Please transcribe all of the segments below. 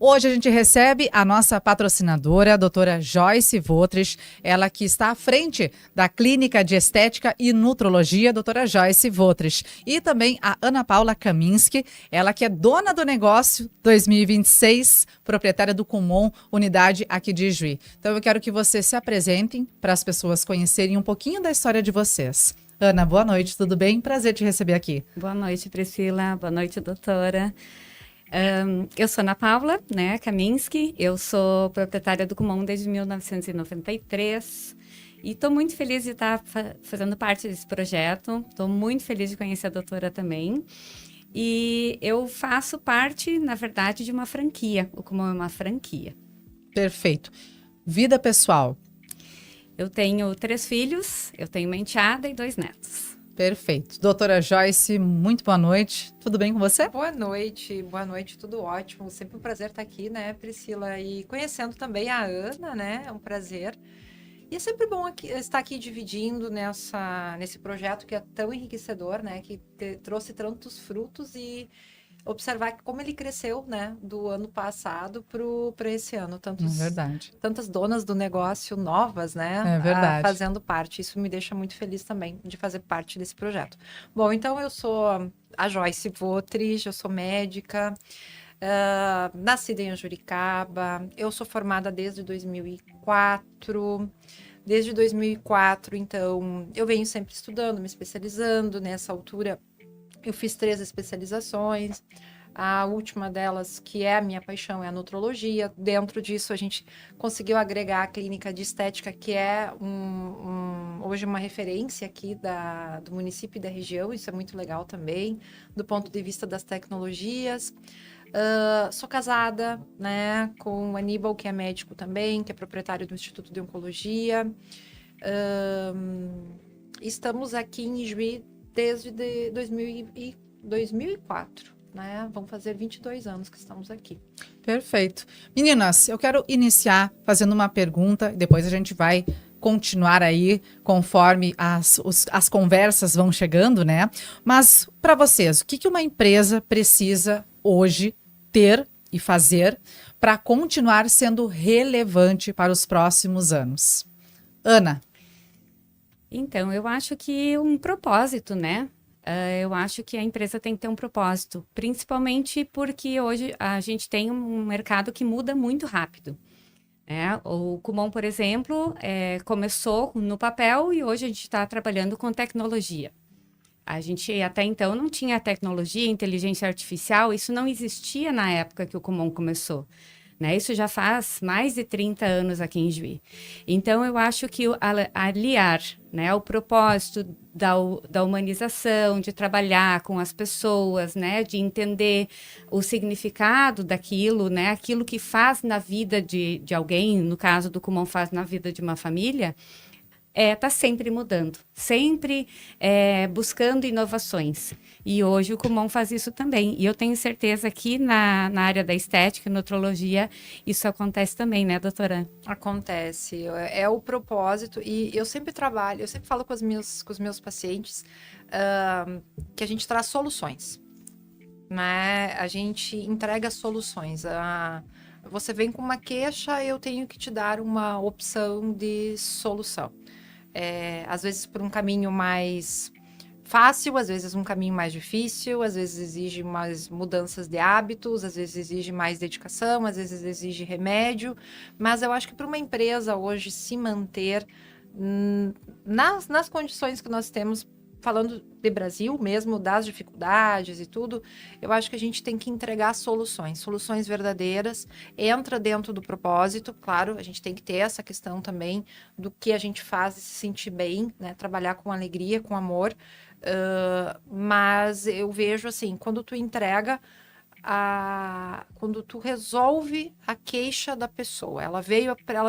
Hoje a gente recebe a nossa patrocinadora, a doutora Joyce Votrich, ela que está à frente da Clínica de Estética e Nutrologia, doutora Joyce Votrich. E também a Ana Paula Kaminski, ela que é dona do negócio 2026, proprietária do Kumon, unidade aqui de Ijuí. Então eu quero que vocês se apresentem para as pessoas conhecerem um pouquinho da história de vocês. Ana, boa noite, tudo bem? Prazer te receber aqui. Boa noite, Priscila. Boa noite, doutora. Eu sou Ana Paula, né, Kaminski. Eu sou proprietária do Kumon desde 1993 e estou muito feliz de estar fazendo parte desse projeto. Estou muito feliz de conhecer a doutora também. E eu faço parte, na verdade, de uma franquia. O Kumon é uma franquia. Perfeito. Vida pessoal. Eu tenho 3 filhos, eu tenho uma enteada e 2 netos. Perfeito. Doutora Joyce, muito boa noite. Tudo bem com você? Boa noite, tudo ótimo. Sempre um prazer estar aqui, né, Priscila? E conhecendo também a Ana, né? É um prazer. E é sempre bom estar aqui dividindo nesse projeto que é tão enriquecedor, né? Que trouxe tantos frutos e observar como ele cresceu, né? Do ano passado para esse ano. Verdade. Tantas donas do negócio novas, né? É verdade. Fazendo parte. Isso me deixa muito feliz também de fazer parte desse projeto. Bom, então eu sou a Joyce Votrich, eu sou médica, nascida em Anjuricaba. Eu sou formada desde 2004. Desde 2004, então, eu venho sempre estudando, me especializando. Nessa altura, eu fiz 3 especializações. A última delas, que é a minha paixão, é a nutrologia. Dentro disso, a gente conseguiu agregar a clínica de estética, que é hoje uma referência aqui do município e da região. Isso é muito legal também, do ponto de vista das tecnologias. Sou casada, né, com o Aníbal, que é médico também, que é proprietário do Instituto de Oncologia. Estamos aqui em Ijuí desde 2004, né? Vamos fazer 22 anos que estamos aqui. Perfeito. Meninas, eu quero iniciar fazendo uma pergunta, depois a gente vai continuar aí conforme as conversas vão chegando, né? Mas para vocês, o que uma empresa precisa hoje ter e fazer para continuar sendo relevante para os próximos anos? Ana. Então, eu acho que um propósito, né? Eu acho que a empresa tem que ter um propósito, principalmente porque hoje a gente tem um mercado que muda muito rápido. O Kumon, por exemplo, começou no papel e hoje a gente está trabalhando com tecnologia. A gente até então não tinha tecnologia, inteligência artificial, isso não existia na época que o Kumon começou. Né? Isso já faz mais de 30 anos aqui em Juí. Então, eu acho que aliar, né, o propósito da humanização, de trabalhar com as pessoas, né, de entender o significado daquilo, né, aquilo que faz na vida de alguém, no caso do Kumon faz na vida de uma família, está sempre mudando, sempre buscando inovações. E hoje o Kumon faz isso também. E eu tenho certeza que na área da estética e nutrologia isso acontece também, né, doutora? Acontece. É o propósito. E eu sempre falo com os meus pacientes que a gente traz soluções. Né? A gente entrega soluções. Você vem com uma queixa, eu tenho que te dar uma opção de solução. Às vezes por um caminho mais fácil, às vezes um caminho mais difícil, às vezes exige mais mudanças de hábitos, às vezes exige mais dedicação, às vezes exige remédio, mas eu acho que para uma empresa hoje se manter nas condições que nós temos, falando de Brasil mesmo, das dificuldades e tudo, eu acho que a gente tem que entregar soluções verdadeiras, entra dentro do propósito, claro, a gente tem que ter essa questão também do que a gente faz e se sentir bem, né? Trabalhar com alegria, com amor, mas eu vejo assim, quando tu entrega, quando tu resolve a queixa da pessoa, ela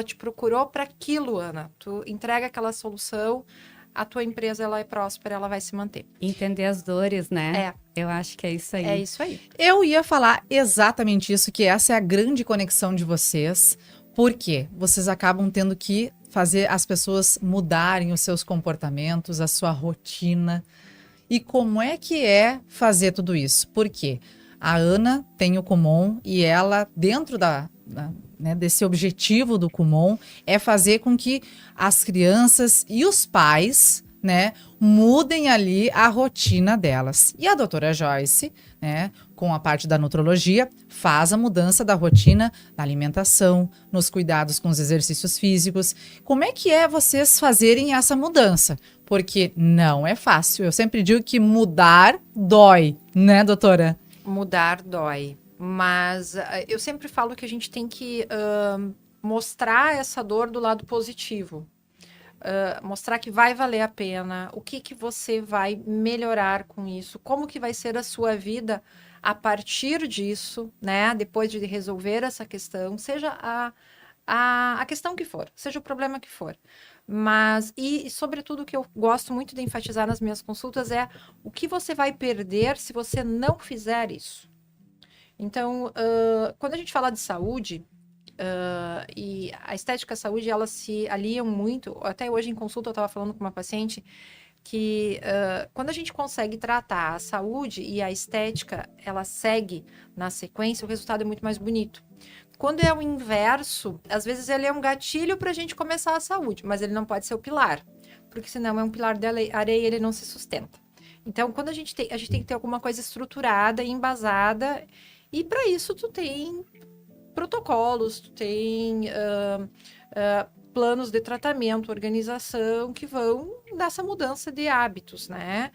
te procurou para aquilo, Ana, tu entrega aquela solução, a tua empresa ela é próspera, ela vai se manter. Entender as dores, né? Eu acho que é isso aí. É isso aí. Eu ia falar exatamente isso, que essa é a grande conexão de vocês, porque vocês acabam tendo que fazer as pessoas mudarem os seus comportamentos, a sua rotina. E como é que é fazer tudo isso? Por quê? A Ana tem o Kumon e ela, dentro né, desse objetivo do Kumon, é fazer com que as crianças e os pais, né, mudem ali a rotina delas. E a doutora Joyce, né, com a parte da nutrologia, faz a mudança da rotina na alimentação, nos cuidados com os exercícios físicos. Como é que é vocês fazerem essa mudança? Porque não é fácil. Eu sempre digo que mudar dói, né, doutora? Mudar dói. Mas eu sempre falo que a gente tem que mostrar essa dor do lado positivo. Mostrar que vai valer a pena, o que que vai melhorar com isso, como que vai ser a sua vida a partir disso, né? Depois de resolver essa questão, seja a questão que for, seja o problema que for. Mas, sobretudo, o que eu gosto muito de enfatizar nas minhas consultas é o que você vai perder se você não fizer isso. Então, quando a gente fala de saúde, e a estética e a saúde, elas se aliam muito. Até hoje, em consulta, eu estava falando com uma paciente que quando a gente consegue tratar a saúde e a estética, ela segue na sequência, o resultado é muito mais bonito. Quando é o inverso, às vezes ele é um gatilho para a gente começar a saúde, mas ele não pode ser o pilar, porque senão é um pilar de areia e ele não se sustenta. Então, quando a gente tem que ter alguma coisa estruturada e embasada, e para isso tu tem protocolos, tu tem planos de tratamento, organização que vão nessa mudança de hábitos, né?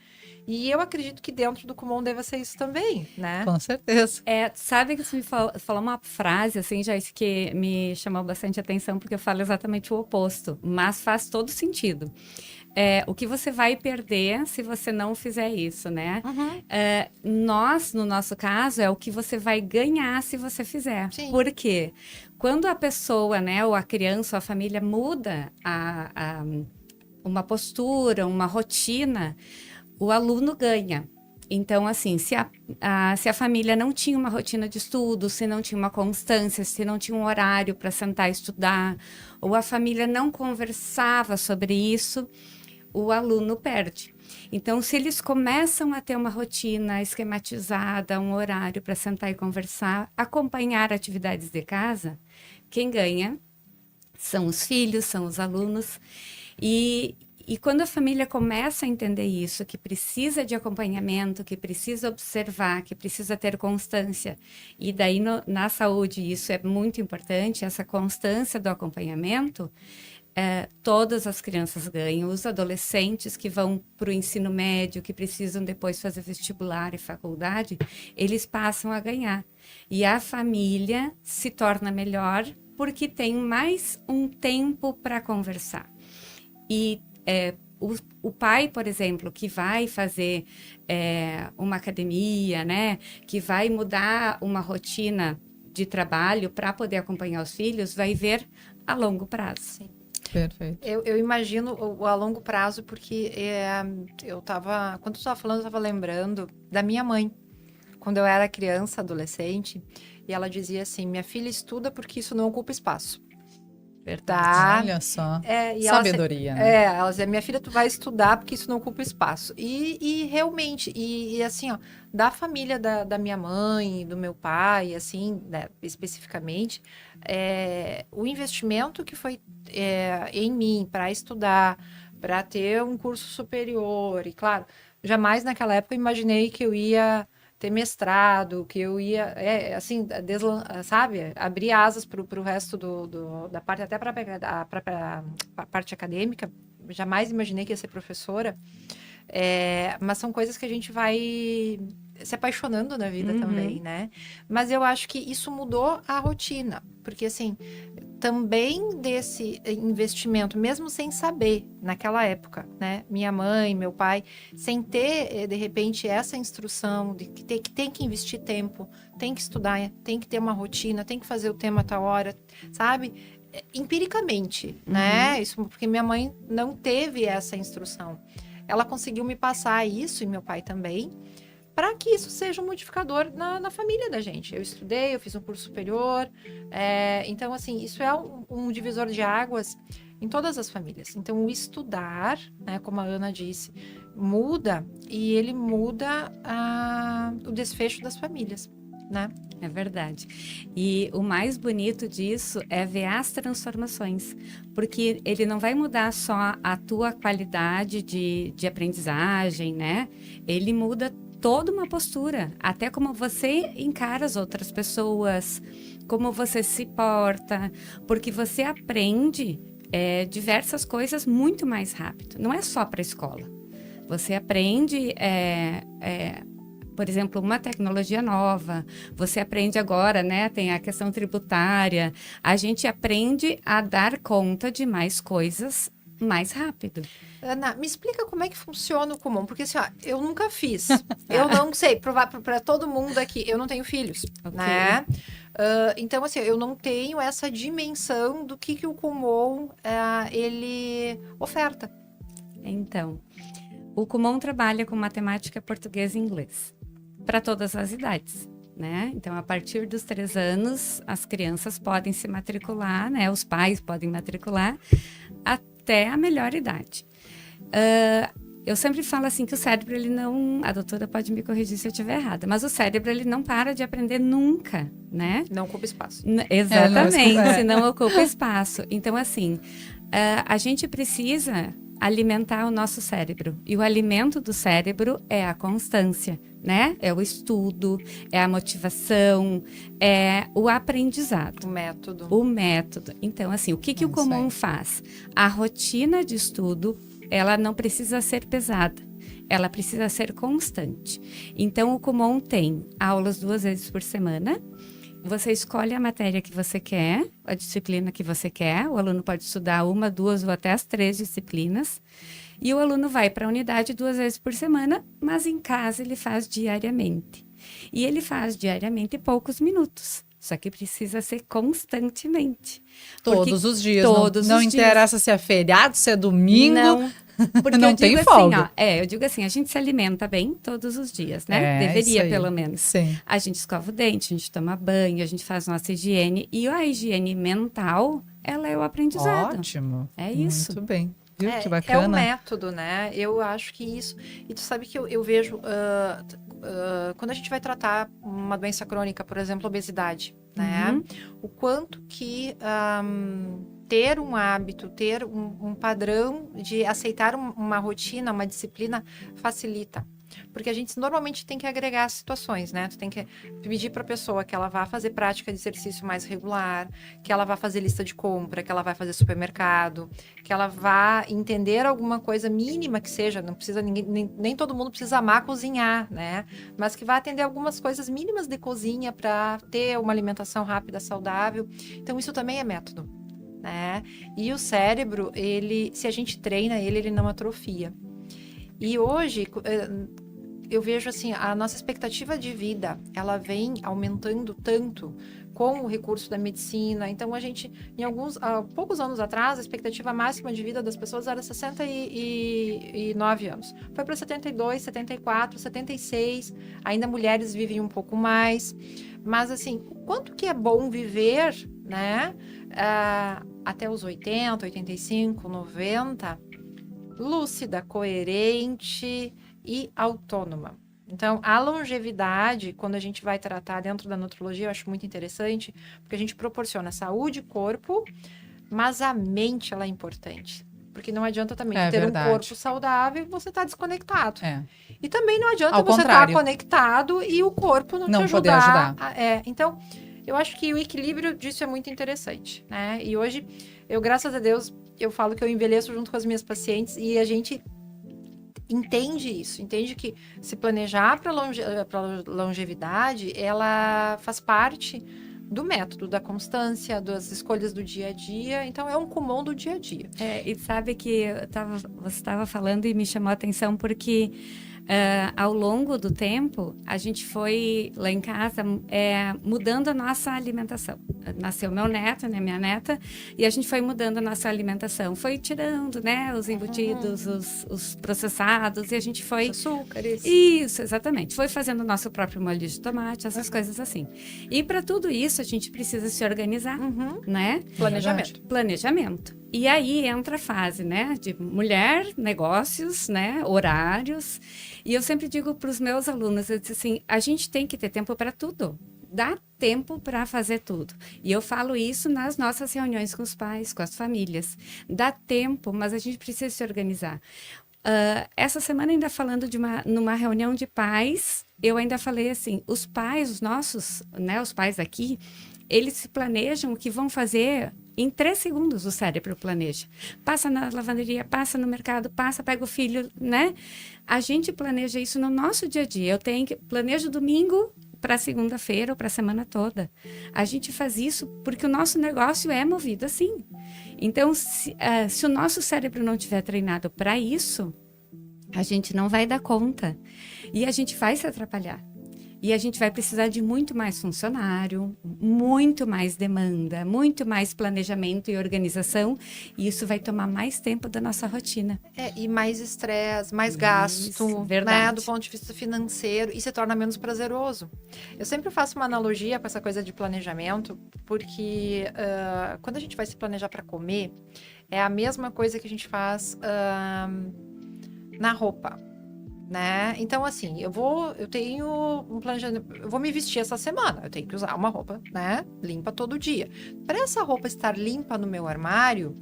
E eu acredito que dentro do Kumon deva ser isso também, né? Com certeza. Sabe que você me falou uma frase, assim, Joyce, que me chamou bastante atenção, porque eu falo exatamente o oposto, mas faz todo sentido. O que você vai perder se você não fizer isso, né? Uhum. Nós, no nosso caso, é o que você vai ganhar se você fizer. Sim. Por quê? Quando a pessoa, né, ou a criança, ou a família muda uma postura, uma rotina, o aluno ganha. Então, assim, se a família não tinha uma rotina de estudo, se não tinha uma constância, se não tinha um horário para sentar e estudar, ou a família não conversava sobre isso, o aluno perde. Então, se eles começam a ter uma rotina esquematizada, um horário para sentar e conversar, acompanhar atividades de casa, quem ganha são os filhos, são os alunos. E quando a família começa a entender isso, que precisa de acompanhamento, que precisa observar, que precisa ter constância, e daí na saúde isso é muito importante, essa constância do acompanhamento, todas as crianças ganham, os adolescentes que vão para o ensino médio, que precisam depois fazer vestibular e faculdade, eles passam a ganhar. E a família se torna melhor porque tem mais um tempo para conversar. E o pai, por exemplo, que vai fazer uma academia, né, que vai mudar uma rotina de trabalho para poder acompanhar os filhos, vai ver a longo prazo. Sim. Perfeito. Eu imagino o a longo prazo, porque quando tu estava falando, eu estava lembrando da minha mãe, quando eu era criança, adolescente, e ela dizia assim: minha filha estuda porque isso não ocupa espaço. Verdade. Olha só. E Sabedoria, né? ela dizia: minha filha, tu vai estudar porque isso não ocupa espaço. E realmente, assim, ó, da família da minha mãe, do meu pai, assim, né, especificamente, o investimento que foi em mim para estudar, para ter um curso superior, e claro, jamais naquela época eu imaginei que eu ia ter mestrado, que eu ia, assim, sabe, abrir asas para o resto da parte, até para a parte acadêmica. Jamais imaginei que ia ser professora, mas são coisas que a gente vai se apaixonando na vida também, né? Mas eu acho que isso mudou a rotina, porque assim, também desse investimento, mesmo sem saber naquela época, né? Minha mãe, meu pai, sem ter, de repente, essa instrução de que tem que investir tempo, tem que estudar, tem que ter uma rotina, tem que fazer o tema a tal hora, sabe? Empiricamente, né? Isso porque minha mãe não teve essa instrução. Ela conseguiu me passar isso, e meu pai também, para que isso seja um modificador na família da gente. Eu estudei, eu fiz um curso superior, então, assim, isso é um divisor de águas em todas as famílias. Então, o estudar, né, como a Ana disse, muda e ele muda o desfecho das famílias, né? É verdade. E o mais bonito disso é ver as transformações, porque ele não vai mudar só a tua qualidade de aprendizagem, né? Ele muda toda uma postura, até como você encara as outras pessoas, como você se porta, porque você aprende diversas coisas muito mais rápido. Não é só para a escola. Você aprende por exemplo, uma tecnologia nova, você aprende agora, né? Tem a questão tributária. A gente aprende a dar conta de mais coisas mais rápido. Ana, me explica como é que funciona o Kumon, porque assim, ó, eu nunca fiz. Eu não sei, para todo mundo aqui, eu não tenho filhos, né? Então, assim, eu não tenho essa dimensão do que o Kumon ele oferta. Então, o Kumon trabalha com matemática, português e inglês. Para todas as idades, né? Então, a partir dos 3 anos, as crianças podem se matricular, né? Os pais podem matricular até a melhor idade. Eu sempre falo assim que o cérebro, ele não... A doutora pode me corrigir se eu estiver errada, mas o cérebro, ele não para de aprender nunca, né? Não ocupa espaço. Exatamente, não ocupa espaço. Então, assim, a gente precisa alimentar o nosso cérebro. E o alimento do cérebro é a constância, né? É o estudo, é a motivação, é o aprendizado. O método. Então, assim, o que o Kumon faz? A rotina de estudo, ela não precisa ser pesada. Ela precisa ser constante. Então, o Kumon tem aulas 2 vezes por semana. Você escolhe a matéria que você quer, a disciplina que você quer. O aluno pode estudar 1, 2 ou até as 3 disciplinas. E o aluno vai para a unidade 2 vezes por semana, mas em casa ele faz diariamente. E ele faz diariamente poucos minutos. Só que precisa ser constantemente. Todos os dias. Todos não os dias. interessa se é feriado, se é domingo. Não. Porque não eu digo tem assim, folga. eu digo assim, a gente se alimenta bem todos os dias, né? Deveria, pelo menos. Sim. A gente escova o dente, a gente toma banho, a gente faz nossa higiene. E a higiene mental, ela é o aprendizado. Ótimo. É isso. Muito bem. Viu? Que É bacana. o método, né? Eu acho que isso... E tu sabe que eu vejo... quando a gente vai tratar uma doença crônica, por exemplo, obesidade, né? O quanto que... ter um hábito, ter um padrão de aceitar uma rotina, uma disciplina, facilita. Porque a gente normalmente tem que agregar situações, né? Tu tem que pedir para a pessoa que ela vá fazer prática de exercício mais regular, que ela vá fazer lista de compra, que ela vá fazer supermercado, que ela vá entender alguma coisa mínima que seja, não precisa nem todo mundo precisa amar cozinhar, né? Mas que vá atender algumas coisas mínimas de cozinha para ter uma alimentação rápida, saudável. Então isso também é método. Né? E o cérebro, se a gente treina ele não atrofia. E hoje, eu vejo assim, a nossa expectativa de vida, ela vem aumentando tanto com o recurso da medicina. Então, a gente, há poucos anos atrás, a expectativa máxima de vida das pessoas era 69 anos. Foi para 72, 74, 76. Ainda mulheres vivem um pouco mais. Mas, assim, o quanto que é bom viver, né? Até os 80, 85, 90, lúcida, coerente e autônoma. Então, a longevidade, quando a gente vai tratar dentro da nutrologia, eu acho muito interessante, porque a gente proporciona saúde, corpo, mas a mente, ela é importante. Porque não adianta também ter um corpo saudável e você estar desconectado. E também não adianta você estar conectado e o corpo não te ajudar. Então, eu acho que o equilíbrio disso é muito interessante, né? E hoje, graças a Deus, eu falo que eu envelheço junto com as minhas pacientes e a gente entende isso, entende que se planejar para longevidade, ela faz parte do método, da constância, das escolhas do dia a dia. Então, é um Kumon do dia a dia. E sabe que você estava falando e me chamou a atenção porque... ao longo do tempo, a gente foi lá em casa mudando a nossa alimentação. Nasceu meu neto, né, minha neta, e a gente foi mudando a nossa alimentação. Foi tirando, né, os embutidos, os processados, e a gente foi... Os açúcares. Isso, exatamente. Foi fazendo o nosso próprio molho de tomate, essas coisas assim. E para tudo isso, a gente precisa se organizar, né? Planejamento. E aí entra a fase, né, de mulher, negócios, né, horários. E eu sempre digo para os meus alunos, eu disse assim, a gente tem que ter tempo para tudo. Dá tempo para fazer tudo. E eu falo isso nas nossas reuniões com os pais, com as famílias. Dá tempo, mas a gente precisa se organizar. Essa semana, ainda falando numa reunião de pais, eu ainda falei assim, os pais, os nossos, né, os pais aqui, eles se planejam o que vão fazer em 3 segundos, o cérebro planeja. Passa na lavanderia, passa no mercado, pega o filho, né? A gente planeja isso no nosso dia a dia. Planejo domingo para segunda-feira ou para a semana toda. A gente faz isso porque o nosso negócio é movido assim. Então, se o nosso cérebro não estiver treinado para isso, a gente não vai dar conta. E a gente vai se atrapalhar. E a gente vai precisar de muito mais funcionário, muito mais demanda, muito mais planejamento e organização. E isso vai tomar mais tempo da nossa rotina. E mais estresse, mais gasto, né, do ponto de vista financeiro, e se torna menos prazeroso. Eu sempre faço uma analogia com essa coisa de planejamento, porque quando a gente vai se planejar para comer, é a mesma coisa que a gente faz na roupa. Né? Então, assim, eu tenho um planejamento, eu vou me vestir essa semana, eu tenho que usar uma roupa, né, limpa todo dia. Para essa roupa estar limpa no meu armário,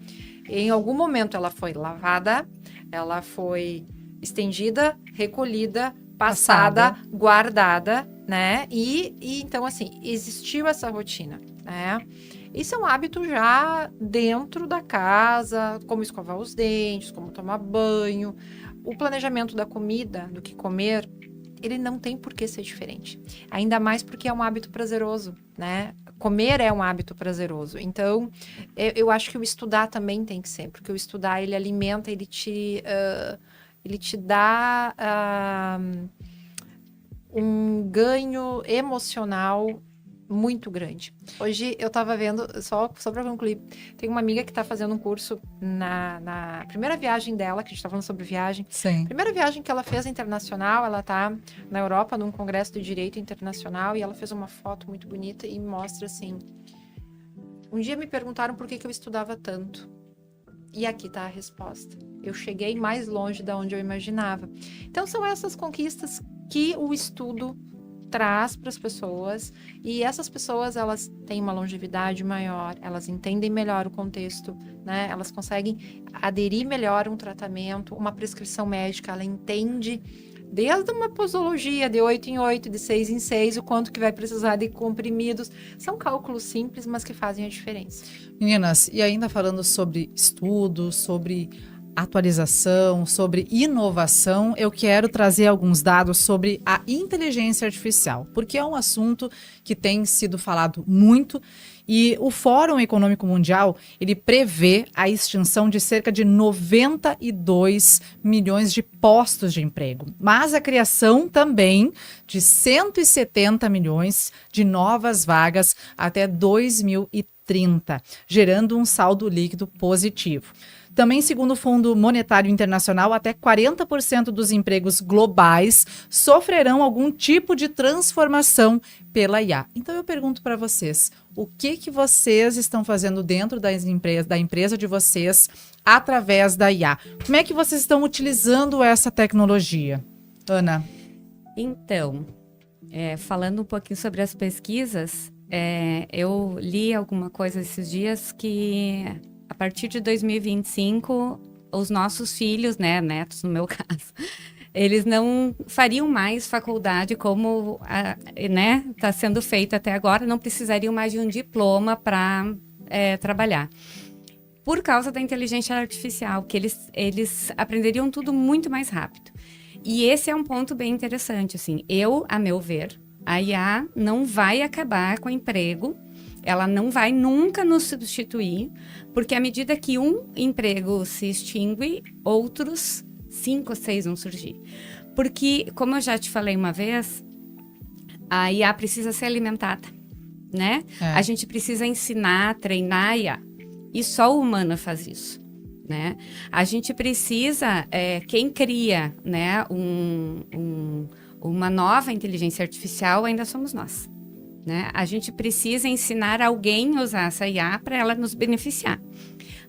em algum momento ela foi lavada, ela foi estendida, recolhida, passada, guardada, né? E então, assim, existiu essa rotina, né? Isso é um hábito já dentro da casa, como escovar os dentes, como tomar banho. O planejamento da comida, do que comer, ele não tem por que ser diferente. Ainda mais porque é um hábito prazeroso, né? Comer é um hábito prazeroso. Então, eu acho que o estudar também tem que ser, porque o estudar, ele alimenta, ele te dá um ganho emocional muito grande. Hoje eu tava vendo, só para concluir, tem uma amiga que tá fazendo um curso na primeira viagem dela, que a gente tá falando sobre viagem. Sim. Primeira viagem que ela fez internacional, ela tá na Europa, num congresso de direito internacional, e ela fez uma foto muito bonita e mostra assim, um dia me perguntaram por que eu estudava tanto. E aqui tá a resposta. Eu cheguei mais longe da onde eu imaginava. Então são essas conquistas que o estudo traz para as pessoas, e essas pessoas, elas têm uma longevidade maior, elas entendem melhor o contexto, né? Elas conseguem aderir melhor a um tratamento, uma prescrição médica, ela entende desde uma posologia de 8 em 8, de 6 em 6, o quanto que vai precisar de comprimidos. São cálculos simples, mas que fazem a diferença. Meninas, e ainda falando sobre estudo, sobre atualização, sobre inovação, eu quero trazer alguns dados sobre a inteligência artificial, porque é um assunto que tem sido falado muito, e o Fórum Econômico Mundial, ele prevê a extinção de cerca de 92 milhões de postos de emprego, mas a criação também de 170 milhões de novas vagas até 2030, gerando um saldo líquido positivo. Também, segundo o Fundo Monetário Internacional, até 40% dos empregos globais sofrerão algum tipo de transformação pela IA. Então, eu pergunto para vocês, o que vocês estão fazendo dentro da empresa de vocês através da IA? Como é que vocês estão utilizando essa tecnologia? Ana? Então, falando um pouquinho sobre as pesquisas, eu li alguma coisa esses dias que a partir de 2025, os nossos filhos, né, netos no meu caso, eles não fariam mais faculdade como está sendo feito até agora, não precisariam mais de um diploma para trabalhar. Por causa da inteligência artificial, que eles aprenderiam tudo muito mais rápido. E esse é um ponto bem interessante, assim, a meu ver, a IA não vai acabar com o emprego, ela não vai nunca nos substituir, porque à medida que um emprego se extingue, outros 5 ou 6 vão surgir. Porque, como eu já te falei uma vez, a IA precisa ser alimentada, né? A gente precisa ensinar, treinar a IA. E só o humano faz isso, né? A gente precisa, quem cria, né, uma nova inteligência artificial ainda somos nós. Né? A gente precisa ensinar alguém a usar essa IA para ela nos beneficiar.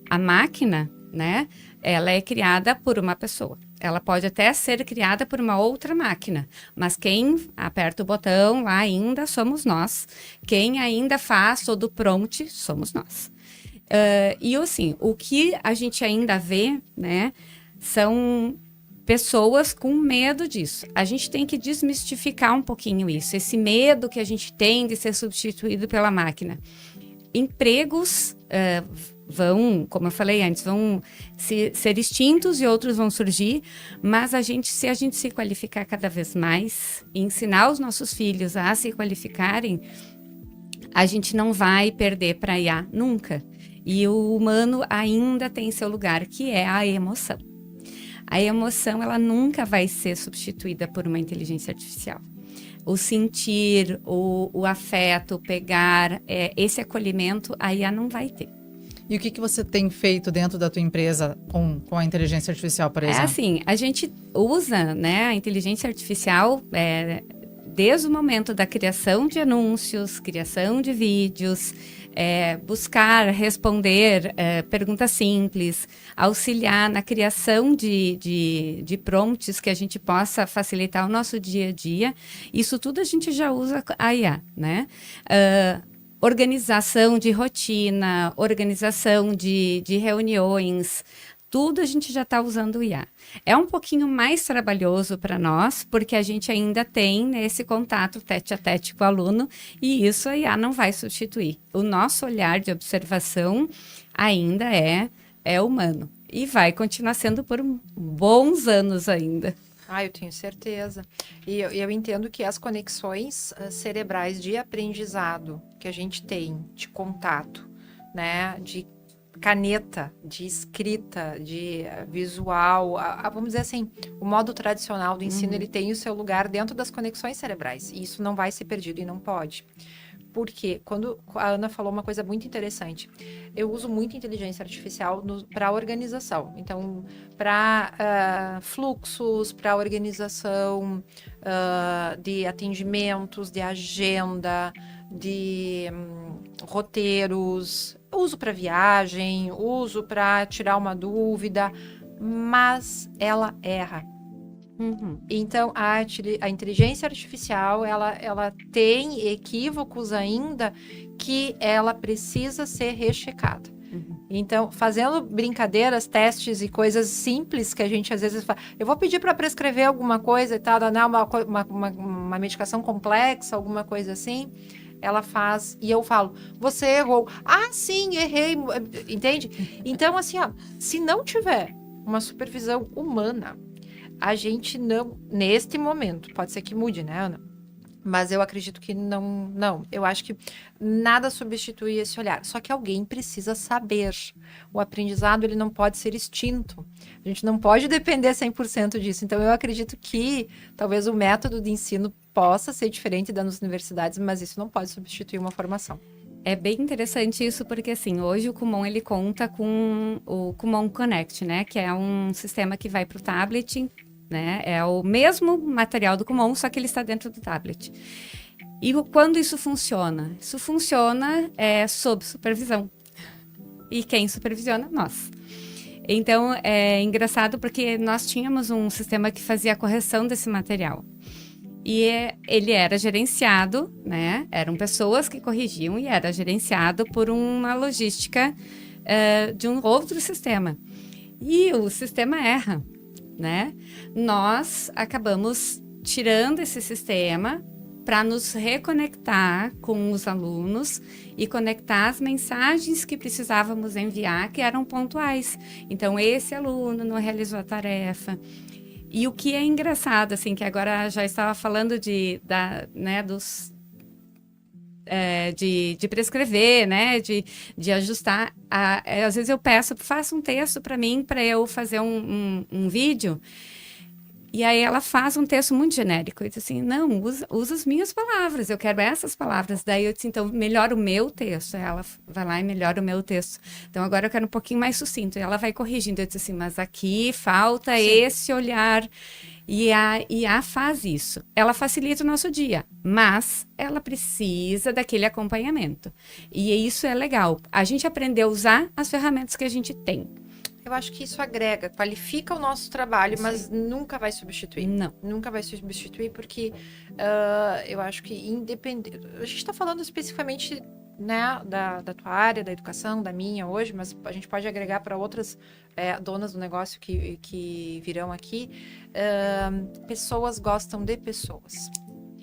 A máquina, né, ela é criada por uma pessoa. Ela pode até ser criada por uma outra máquina, mas quem aperta o botão lá ainda somos nós. Quem ainda faz todo o prompt somos nós. E assim, o que a gente ainda vê, né, são pessoas com medo disso. A gente tem que desmistificar um pouquinho isso, esse medo que a gente tem de ser substituído pela máquina. Empregos vão, como eu falei antes, vão ser extintos e outros vão surgir, mas se a gente se qualificar cada vez mais e ensinar os nossos filhos a se qualificarem, a gente não vai perder para a IA nunca. E o humano ainda tem seu lugar, que é a emoção. A emoção, ela nunca vai ser substituída por uma inteligência artificial. O sentir, o afeto, pegar, esse acolhimento, a IA não vai ter. E o que você tem feito dentro da tua empresa com a inteligência artificial, por exemplo? Assim, a gente usa, né, a inteligência artificial desde o momento da criação de anúncios, criação de vídeos, buscar responder perguntas simples, auxiliar na criação de prompts que a gente possa facilitar o nosso dia a dia. Isso tudo a gente já usa a IA, né? Organização de rotina, organização de reuniões, tudo a gente já está usando o IA. É um pouquinho mais trabalhoso para nós, porque a gente ainda tem esse contato tete a tete com o aluno, e isso a IA não vai substituir. O nosso olhar de observação ainda é humano, e vai continuar sendo por bons anos ainda. Eu tenho certeza. E eu entendo que as conexões cerebrais de aprendizado que a gente tem, de contato, né, de caneta, de escrita, de visual, vamos dizer assim, o modo tradicional do ensino, ele tem o seu lugar dentro das conexões cerebrais, e isso não vai ser perdido e não pode. Porque quando a Ana falou uma coisa muito interessante, eu uso muito inteligência artificial para organização. Então, para fluxos, para organização de atendimentos, de agenda, de roteiros. Uso para viagem, uso para tirar uma dúvida, mas ela erra. Então, a inteligência artificial, ela tem equívocos ainda que ela precisa ser rechecada. Então, fazendo brincadeiras, testes e coisas simples que a gente às vezes fala, eu vou pedir para prescrever alguma coisa e tal, né, uma medicação complexa, alguma coisa assim, ela faz, e eu falo, você errou. Sim, errei, entende? Então, assim, se não tiver uma supervisão humana, a gente não, neste momento, pode ser que mude, né, Ana? Mas eu acredito que não. Eu acho que nada substitui esse olhar. Só que alguém precisa saber. O aprendizado, ele não pode ser extinto. A gente não pode depender 100% disso. Então, eu acredito que talvez o método de ensino possa ser diferente das universidades, mas isso não pode substituir uma formação. É bem interessante isso, porque assim, hoje o Kumon, ele conta com o Kumon Connect, né? Que é um sistema que vai para o tablet, né? É o mesmo material do Kumon, só que ele está dentro do tablet. E quando isso funciona? Isso funciona sob supervisão. E quem supervisiona? Nós. Então, é engraçado porque nós tínhamos um sistema que fazia a correção desse material. E ele era gerenciado, né? Eram pessoas que corrigiam e era gerenciado por uma logística de um outro sistema. E o sistema erra, né? Nós acabamos tirando esse sistema para nos reconectar com os alunos e conectar as mensagens que precisávamos enviar, que eram pontuais. Então, esse aluno não realizou a tarefa. E o que é engraçado, assim, que agora já estava falando de prescrever, né, de ajustar. Às vezes eu peço, faça um texto para mim, para eu fazer um vídeo. E aí ela faz um texto muito genérico. Eu disse assim, não, usa as minhas palavras, eu quero essas palavras. Daí eu disse, então, melhora o meu texto. Aí ela vai lá e melhora o meu texto. Então, agora eu quero um pouquinho mais sucinto. E ela vai corrigindo. Eu disse assim, mas aqui falta esse olhar. E a IA faz isso. Ela facilita o nosso dia, mas ela precisa daquele acompanhamento. E isso é legal. A gente aprendeu a usar as ferramentas que a gente tem. Eu acho que isso agrega, qualifica o nosso trabalho, mas nunca vai substituir. Não. Nunca vai substituir, porque eu acho que independente. A gente está falando especificamente, né, da tua área, da educação, da minha hoje, mas a gente pode agregar para outras donas do negócio que virão aqui. Pessoas gostam de pessoas.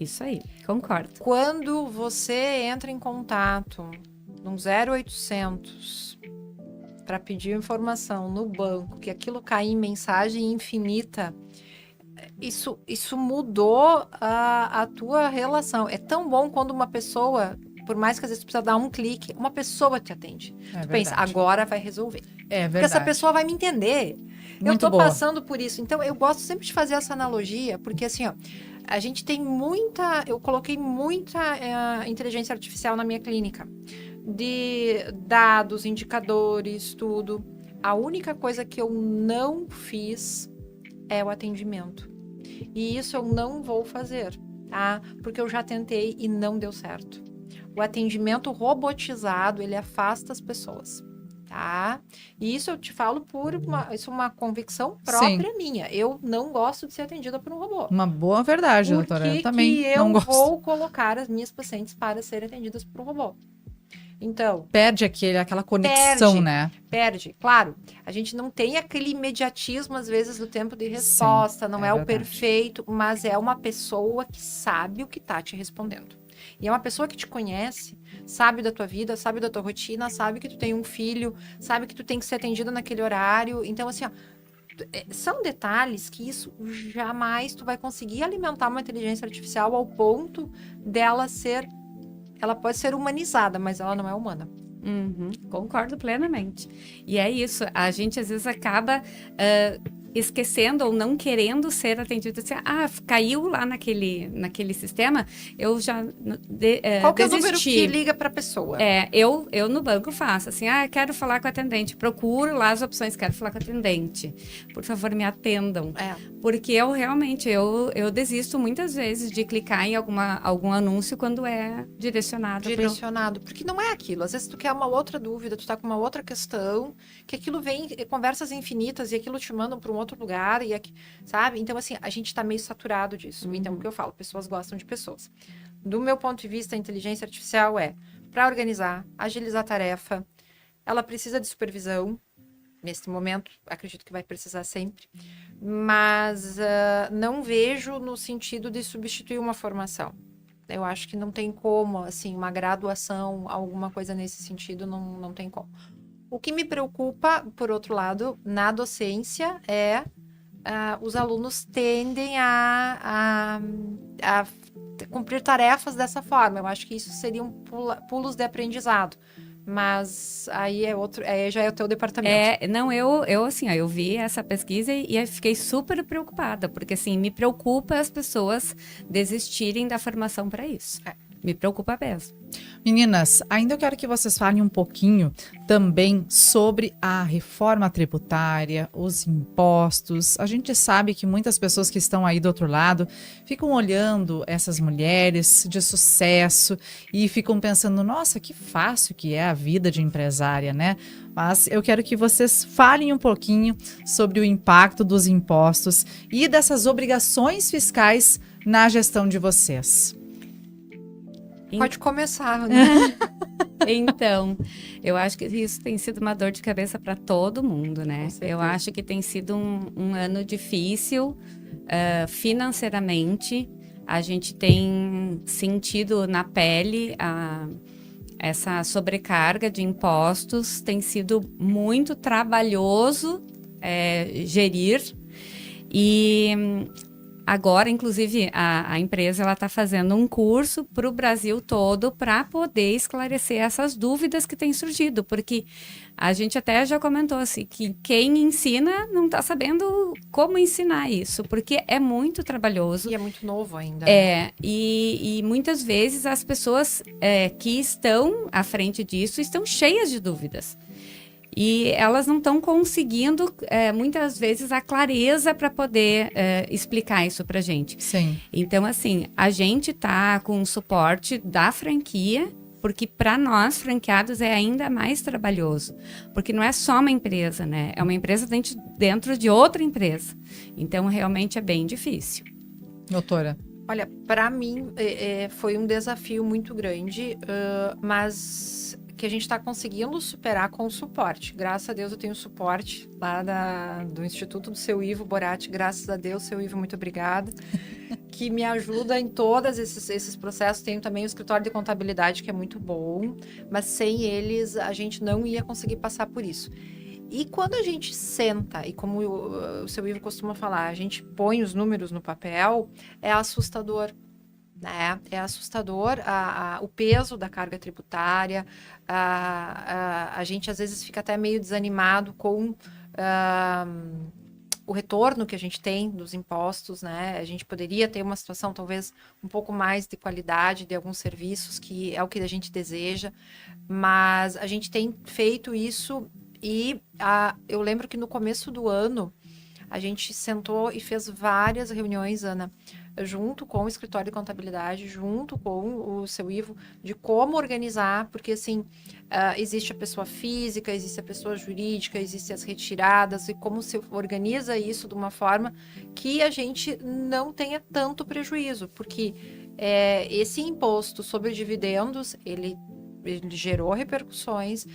Isso aí, concordo. Quando você entra em contato num 0800 para pedir informação no banco, que aquilo cai em mensagem infinita, isso mudou a tua relação. É tão bom quando uma pessoa, por mais que às vezes tu precisa dar um clique, uma pessoa te atende. Tu pensa, agora vai resolver. É verdade. Porque essa pessoa vai me entender. Muito eu tô boa. passando por isso. Então, eu gosto sempre de fazer essa analogia, porque assim, ó, a gente tem eu coloquei muita inteligência artificial na minha clínica. De dados, indicadores, tudo. A única coisa que eu não fiz é o atendimento. E isso eu não vou fazer, tá? Porque eu já tentei e não deu certo. O atendimento robotizado, ele afasta as pessoas, tá? E isso eu te falo isso é uma convicção própria minha. Eu não gosto de ser atendida por um robô. Uma boa verdade, doutora. Eu também que não eu gosto. vou colocar as minhas pacientes para serem atendidas por um robô? Então, perde aquela conexão, né? Perde, claro. A gente não tem aquele imediatismo, às vezes, do tempo de resposta, não é o perfeito, mas é uma pessoa que sabe o que está te respondendo. E é uma pessoa que te conhece, sabe da tua vida, sabe da tua rotina, sabe que tu tem um filho, sabe que tu tem que ser atendida naquele horário. Então, assim, ó, são detalhes que isso jamais tu vai conseguir alimentar uma inteligência artificial ao ponto dela ser... Ela pode ser humanizada, mas ela não é humana. Concordo plenamente. E é isso, a gente às vezes acaba esquecendo ou não querendo ser atendido. Assim, caiu lá naquele sistema, eu já Qual que é o desisti. número que liga para a pessoa? Eu no banco faço assim, quero falar com a atendente, procuro lá as opções, quero falar com a atendente. Por favor, me atendam. Porque eu realmente, eu desisto muitas vezes de clicar em algum anúncio quando é direcionado. Porque não é aquilo. Às vezes tu quer uma outra dúvida, tu tá com uma outra questão, que aquilo vem, conversas infinitas, e aquilo te mandam para um outro lugar, sabe? Então, assim, a gente tá meio saturado disso. Então, o que eu falo? Pessoas gostam de pessoas. Do meu ponto de vista, a inteligência artificial para organizar, agilizar a tarefa, ela precisa de supervisão. Nesse momento, acredito que vai precisar sempre. Mas não vejo no sentido de substituir uma formação. Eu acho que não tem como, assim, uma graduação, alguma coisa nesse sentido, não tem como. O que me preocupa, por outro lado, na docência os alunos tendem a cumprir tarefas dessa forma. Eu acho que isso seriam pulos de aprendizado. Mas aí já é o teu departamento. Eu vi essa pesquisa e eu fiquei super preocupada, porque assim, me preocupa as pessoas desistirem da formação para isso. Me preocupa mesmo. Meninas, ainda eu quero que vocês falem um pouquinho também sobre a reforma tributária, os impostos. A gente sabe que muitas pessoas que estão aí do outro lado ficam olhando essas mulheres de sucesso e ficam pensando, nossa, que fácil que é a vida de empresária, né? Mas eu quero que vocês falem um pouquinho sobre o impacto dos impostos e dessas obrigações fiscais na gestão de vocês. Pode começar, né? Então, eu acho que isso tem sido uma dor de cabeça para todo mundo, né? Eu acho que tem sido um ano difícil financeiramente. A gente tem sentido na pele essa sobrecarga de impostos. Tem sido muito trabalhoso gerir. E agora, inclusive, a empresa ela está fazendo um curso para o Brasil todo para poder esclarecer essas dúvidas que têm surgido, porque a gente até já comentou assim, que quem ensina não está sabendo como ensinar isso, porque é muito trabalhoso. E é muito novo ainda. E muitas vezes as pessoas que estão à frente disso estão cheias de dúvidas. E elas não estão conseguindo, muitas vezes, a clareza para poder explicar isso para a gente. Sim. Então, assim, a gente está com o suporte da franquia, porque para nós, franqueados, é ainda mais trabalhoso. Porque não é só uma empresa, né? É uma empresa dentro de outra empresa. Então, realmente é bem difícil. Doutora. Olha, para mim foi um desafio muito grande, mas que a gente está conseguindo superar com o suporte. Graças a Deus eu tenho suporte lá do Instituto do seu Ivo Boratti. Graças a Deus, seu Ivo, muito obrigada. Que me ajuda em todos esses processos. Tenho também o escritório de contabilidade, que é muito bom, mas sem eles a gente não ia conseguir passar por isso. E quando a gente senta, e como o seu Ivo costuma falar, a gente põe os números no papel, é assustador. Né? É assustador o peso da carga tributária, a gente às vezes fica até meio desanimado com o retorno que a gente tem dos impostos, né? A gente poderia ter uma situação talvez um pouco mais de qualidade de alguns serviços, que é o que a gente deseja, mas a gente tem feito isso e eu lembro que no começo do ano a gente sentou e fez várias reuniões, Ana, junto com o escritório de contabilidade, junto com o seu Ivo, de como organizar, porque assim, existe a pessoa física, existe a pessoa jurídica, existem as retiradas, e como se organiza isso de uma forma que a gente não tenha tanto prejuízo, porque esse imposto sobre dividendos, ele gerou repercussões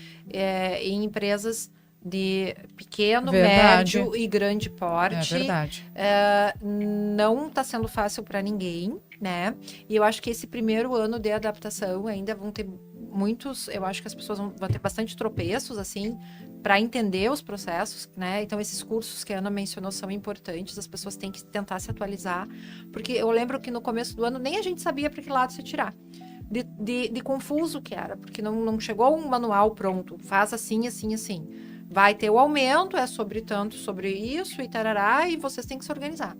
em empresas de pequeno, Verdade. médio e grande porte. É verdade. Não está sendo fácil para ninguém, né? E eu acho que esse primeiro ano de adaptação ainda vão ter muitos, eu acho que as pessoas vão ter bastante tropeços, assim, para entender os processos, né? Então, esses cursos que a Ana mencionou são importantes, as pessoas têm que tentar se atualizar, porque eu lembro que no começo do ano nem a gente sabia para que lado se tirar. De confuso que era, porque não chegou um manual pronto, faz assim, assim, assim. Vai ter o aumento, é sobre tanto, sobre isso e tarará, e vocês têm que se organizar.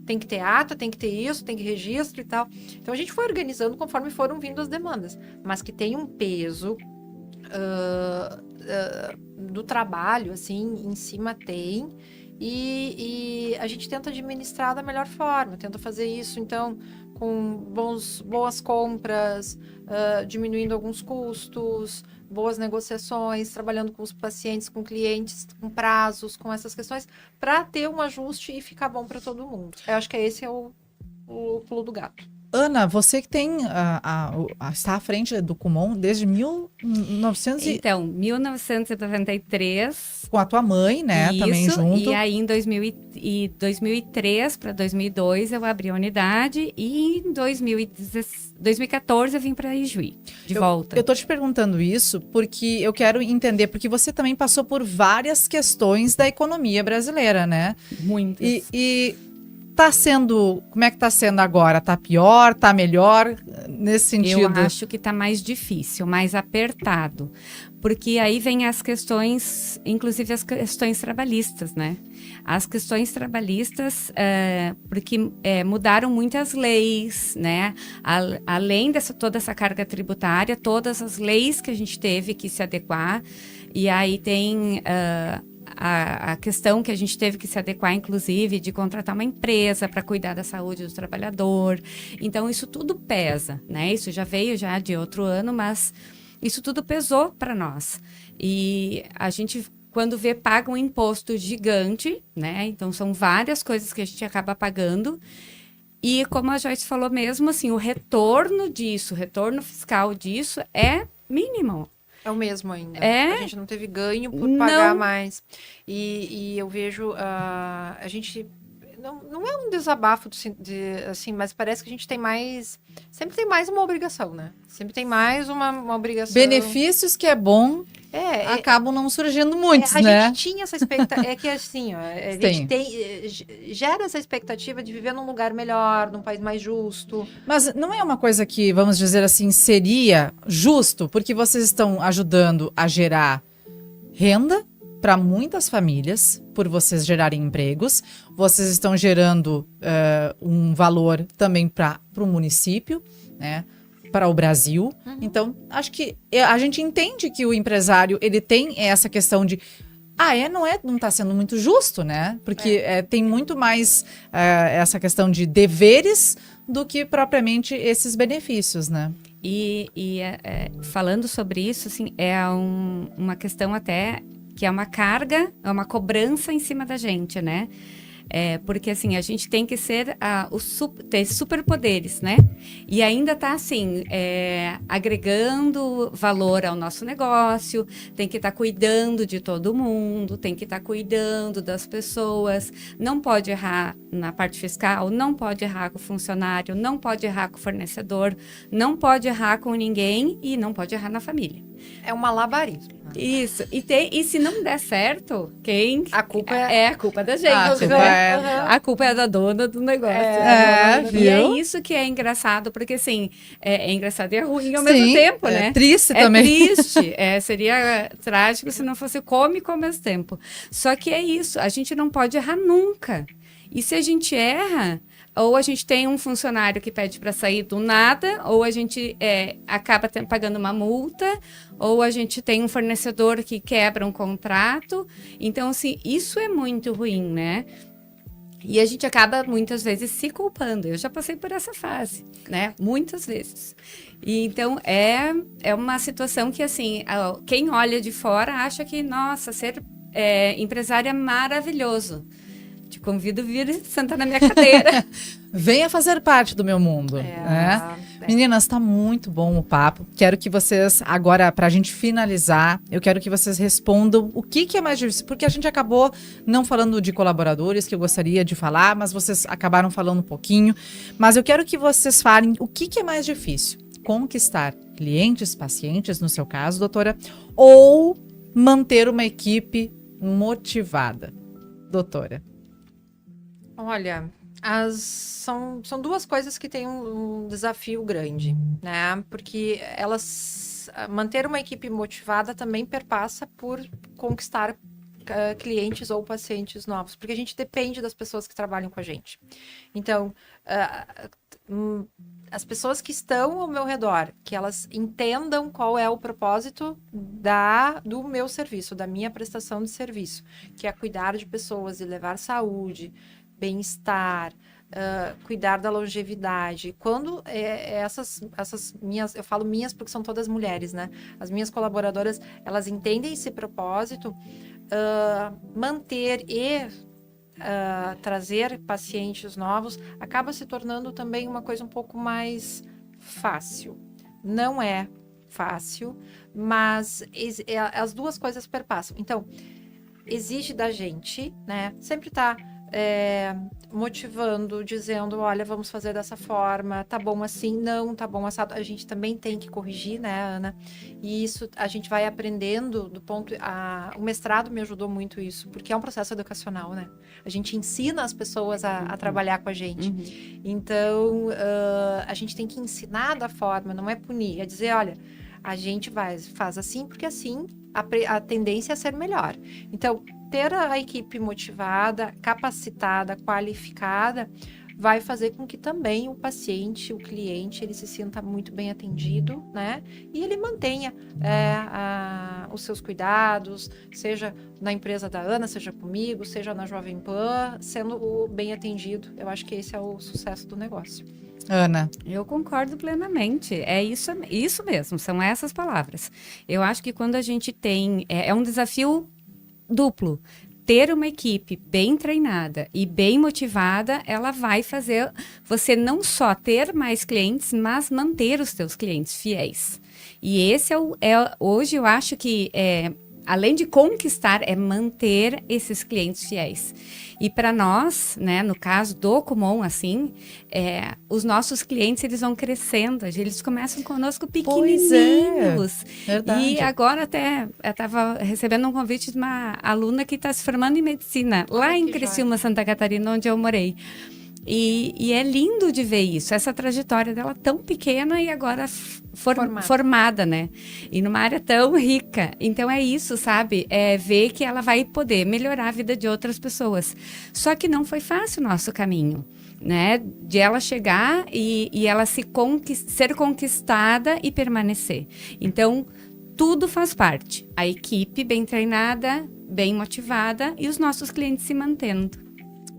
Tem que ter ata, tem que ter isso, tem que registro e tal. Então, a gente foi organizando conforme foram vindo as demandas. Mas que tem um peso do trabalho, assim, em cima tem. E a gente tenta administrar da melhor forma, tenta fazer isso, então, com boas compras, diminuindo alguns custos, boas negociações, trabalhando com os pacientes, com clientes, com prazos, com essas questões, para ter um ajuste e ficar bom para todo mundo. Eu acho que esse é o pulo do gato. Ana, você que tem está à frente do Kumon desde 1900 Então, 1993. com a tua mãe, né? Isso, Também junto. E aí, em 2003 para 2002, eu abri a unidade. E em 2014, eu vim para Ijuí, de volta. Eu tô te perguntando isso porque eu quero entender, porque você também passou por várias questões da economia brasileira, né? Muitas. E tá sendo, como é que tá sendo agora? Tá pior, tá melhor nesse sentido? Eu acho que tá mais difícil, mais apertado. Porque aí vem as questões, inclusive as questões trabalhistas, né? As questões trabalhistas, porque mudaram muitas leis, né? Além toda essa carga tributária, todas as leis que a gente teve que se adequar. E aí tem a questão que a gente teve que se adequar, inclusive, de contratar uma empresa para cuidar da saúde do trabalhador. Então, isso tudo pesa, né? Isso já veio já de outro ano, mas isso tudo pesou para nós. E a gente, quando vê, paga um imposto gigante, né? Então, são várias coisas que a gente acaba pagando. E, como a Joyce falou mesmo, assim, o retorno disso, o retorno fiscal disso é mínimo. É o mesmo ainda. É? A gente não teve ganho por pagar mais. E eu vejo a gente não é um desabafo, assim, mas parece que a gente tem mais... Sempre tem mais uma obrigação, né? Sempre tem mais uma obrigação. Benefícios que é bom, acabam não surgindo muitos, a né? gente tinha essa expectativa, é que assim, ó, a gente gera essa expectativa de viver num lugar melhor, num país mais justo. Mas não é uma coisa que, vamos dizer assim, seria justo, porque vocês estão ajudando a gerar renda para muitas famílias, por vocês gerarem empregos, vocês estão gerando um valor também para o município, né? Para o Brasil. Então, acho que a gente entende que o empresário ele tem essa questão de não está sendo muito justo, né? Porque tem muito mais essa questão de deveres do que propriamente esses benefícios, né? Falando sobre isso, assim, uma questão até que é uma carga, é uma cobrança em cima da gente, né? Porque assim, a gente tem que ter superpoderes, né? E ainda tá assim, agregando valor ao nosso negócio, tem que estar cuidando de todo mundo, tem que estar cuidando das pessoas, não pode errar na parte fiscal, não pode errar com o funcionário, não pode errar com o fornecedor, não pode errar com ninguém e não pode errar na família. É um malabarismo. Isso. E se não der certo, a culpa a culpa da gente. A culpa é da dona do negócio. Viu? E é isso que é engraçado, porque assim, é engraçado e é ruim ao mesmo tempo, né? É triste também. Triste. Seria trágico se não fosse cômico ao mesmo tempo. Só que é isso, a gente não pode errar nunca. E se a gente erra, ou a gente tem um funcionário que pede para sair do nada, ou a gente acaba pagando uma multa, ou a gente tem um fornecedor que quebra um contrato. Então, assim, isso é muito ruim, né? E a gente acaba, muitas vezes, se culpando. Eu já passei por essa fase, né? Muitas vezes. E, então, é uma situação que, assim, quem olha de fora acha que, nossa, ser empresário é maravilhoso. Te convido a vir sentar na minha cadeira. Venha fazer parte do meu mundo. Meninas, está muito bom o papo. Quero que vocês, agora, para a gente finalizar, eu quero que vocês respondam o que é mais difícil. Porque a gente acabou não falando de colaboradores, que eu gostaria de falar, mas vocês acabaram falando um pouquinho. Mas eu quero que vocês falem o que é mais difícil. Conquistar clientes, pacientes, no seu caso, doutora, ou manter uma equipe motivada, doutora? Olha, são duas coisas que têm um desafio grande, né? Porque manter uma equipe motivada também perpassa por conquistar clientes ou pacientes novos, porque a gente depende das pessoas que trabalham com a gente. Então, as pessoas que estão ao meu redor, que elas entendam qual é o propósito do meu serviço, da minha prestação de serviço, que é cuidar de pessoas e levar saúde, bem-estar, cuidar da longevidade. Quando essas minhas, eu falo minhas porque são todas mulheres, né? As minhas colaboradoras, elas entendem esse propósito, manter e trazer pacientes novos acaba se tornando também uma coisa um pouco mais fácil. Não é fácil, mas as duas coisas perpassam. Então, exige da gente, né? Sempre tá motivando, dizendo, olha, vamos fazer dessa forma, tá bom assim, não, tá bom assado. A gente também tem que corrigir, né, Ana? E isso a gente vai aprendendo o mestrado me ajudou muito isso, porque é um processo educacional, né? A gente ensina as pessoas a trabalhar com a gente. Então, a gente tem que ensinar da forma, não é punir, é dizer, olha, a gente faz assim, porque assim a tendência é ser melhor. Então, ter a equipe motivada, capacitada, qualificada, vai fazer com que também o paciente, o cliente, ele se sinta muito bem atendido, né? E ele mantenha os seus cuidados, seja na empresa da Ana, seja comigo, seja na Jovem Pan, sendo bem atendido. Eu acho que esse é o sucesso do negócio. Ana. Eu concordo plenamente. É isso mesmo, são essas palavras. Eu acho que quando a gente tem... É um desafio duplo. Ter uma equipe bem treinada e bem motivada, ela vai fazer você não só ter mais clientes, mas manter os seus clientes fiéis. E esse hoje eu acho que além de conquistar, é manter esses clientes fiéis. E para nós, né, no caso do Kumon, assim, os nossos clientes, eles vão crescendo, eles começam conosco pequenininhos. Verdade. E agora até, eu estava recebendo um convite de uma aluna que está se formando em medicina, lá em Criciúma, Santa Catarina, onde eu morei. E é lindo de ver isso, essa trajetória dela tão pequena e agora formada, né? E numa área tão rica. Então é isso, sabe? É ver que ela vai poder melhorar a vida de outras pessoas. Só que não foi fácil o nosso caminho, né? De ela chegar e ela ser conquistada e permanecer. Então, tudo faz parte. A equipe bem treinada, bem motivada e os nossos clientes se mantendo.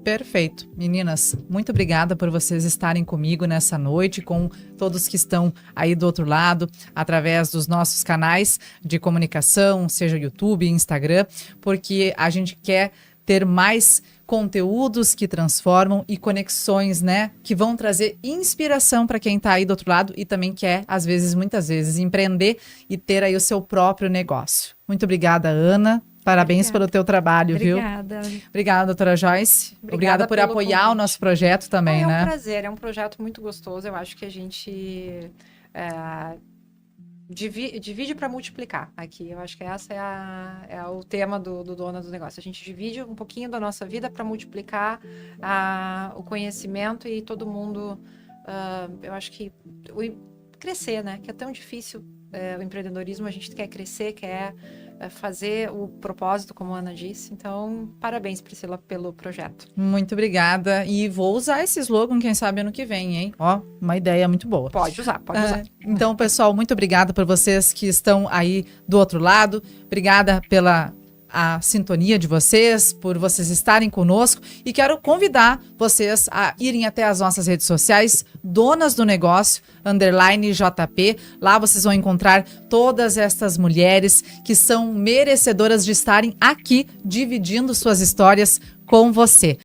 Perfeito. Meninas, muito obrigada por vocês estarem comigo nessa noite, com todos que estão aí do outro lado, através dos nossos canais de comunicação, seja YouTube, Instagram, porque a gente quer ter mais conteúdos que transformam e conexões, né, que vão trazer inspiração para quem está aí do outro lado e também quer, às vezes, muitas vezes, empreender e ter aí o seu próprio negócio. Muito obrigada, Ana. Parabéns pelo teu trabalho, Obrigada. viu? Obrigada, doutora Joyce. Obrigada por apoiar o nosso projeto também, né? É um prazer, é um projeto muito gostoso. Eu acho que a gente divide para multiplicar aqui. Eu acho que essa é o tema do dono do negócio. A gente divide um pouquinho da nossa vida para multiplicar o conhecimento e todo mundo, eu acho que crescer, né? Que é tão difícil o empreendedorismo, a gente quer crescer, quer fazer o propósito, como a Ana disse. Então, parabéns, Priscila, pelo projeto. Muito obrigada. E vou usar esse slogan, quem sabe, ano que vem, hein? Ó, uma ideia muito boa. Pode usar, pode usar. Então, pessoal, muito obrigada por vocês que estão aí do outro lado. Obrigada pela a sintonia de vocês, por vocês estarem conosco, e quero convidar vocês a irem até as nossas redes sociais, Donas do Negócio, _JP. Lá vocês vão encontrar todas estas mulheres que são merecedoras de estarem aqui dividindo suas histórias com você.